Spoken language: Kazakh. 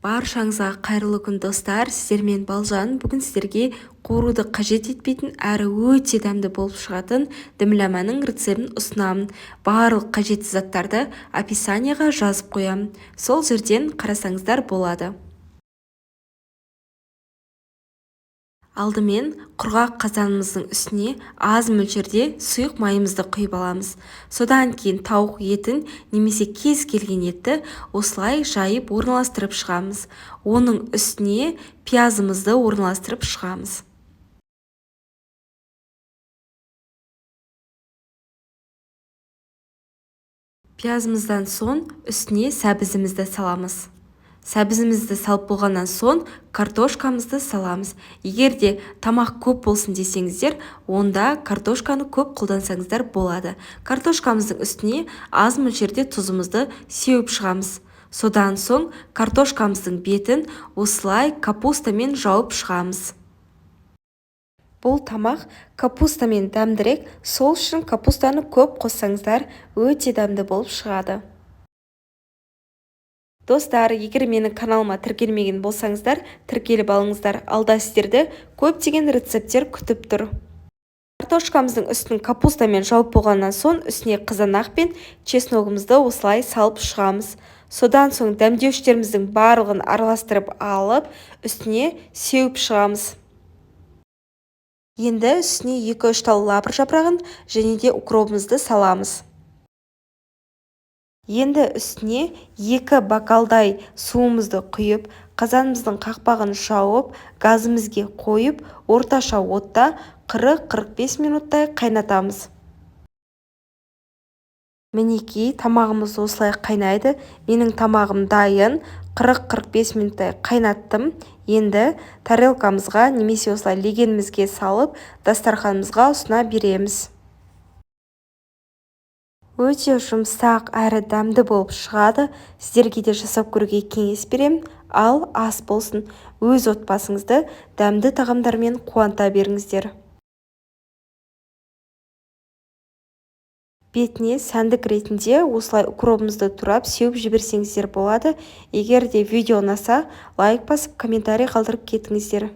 Баршаңызға қайырлы күн достар, сіздермен Балжан. Бүгін сіздерге қуыруды қажет етпейтін әрі өте дәмді болып шығатын дәмләманың рецептін ұсынамын. Барлық қажетті заттарды описанияға жазып қоямын. Сол жерден қарасаңыздар болады. Алдымен құрғақ қазанымыздың үстіне аз мөлшерде сұйық майымызды құйып аламыз. Содан кейін тауық етін немесе кез келген етті осылай жайып орналастырып шығамыз. Оның үстіне пиязымызды орналастырып шығамыз. Пиязымыздан соң үстіне сәбізімізді саламыз. Сәбізімізді салып болғаннан соң картошкамызды саламыз. Егер де тамақ көп болсын десеңіздер, онда картошканы көп қолдансаңыздар болады. Картошкамыздың үстіне аз мөлшерде тұзымызды сеуіп шығамыз. Содан соң картошкамыздың бетін осылай капустамен жауып шығамыз. Бұл тамақ капустамен дәмдірек, сол үшін капустаны көп қоссаңыздар өте дәмді болып шығады. Достар, егер менің каналыма тіркелмеген болсаңыздар, тіркеліп алыңыздар. Алда сіздерді көптеген рецепттер күтіп тұр. Картошкамыздың үстін капустамен жауып болғаннан соң үстіне қызанақ пен чесногымызды осылай салып шығамыз. Содан соң дәмдеуіштеріміздің барлығын араластырып алып, үстіне сеуіп шығамыз. Енді үстіне 2-3 тал лавр жапырағын және де укропымызды саламыз. Енді үстіне 2 бокалдай суымызды құйып, қазанымыздың қақпағын жауып, газымызге қойып, орташа отта 40-45 минуттай қайнатамыз. Мінекей, тамағымыз осылай қайнайды. Менің тамағым дайын. 40-45 минуттай қайнаттым. Енді тарелкамызға немесе осылай легенімізге салып, дастарханымызға ұсына береміз. Өте жұмсақ әрі дәмді болып шығады. Сіздерге де жасап көруге кеңес беремін. Ал ас болсын. Өз отбасыңызды дәмді тағамдармен қуанта беріңіздер. Бетіне сәндік ретінде осылай укропымызды турап сеуіп жіберсеңіздер болады. Егер де видео ұнаса, лайк басып, комментарий қалдырып кетіңіздер.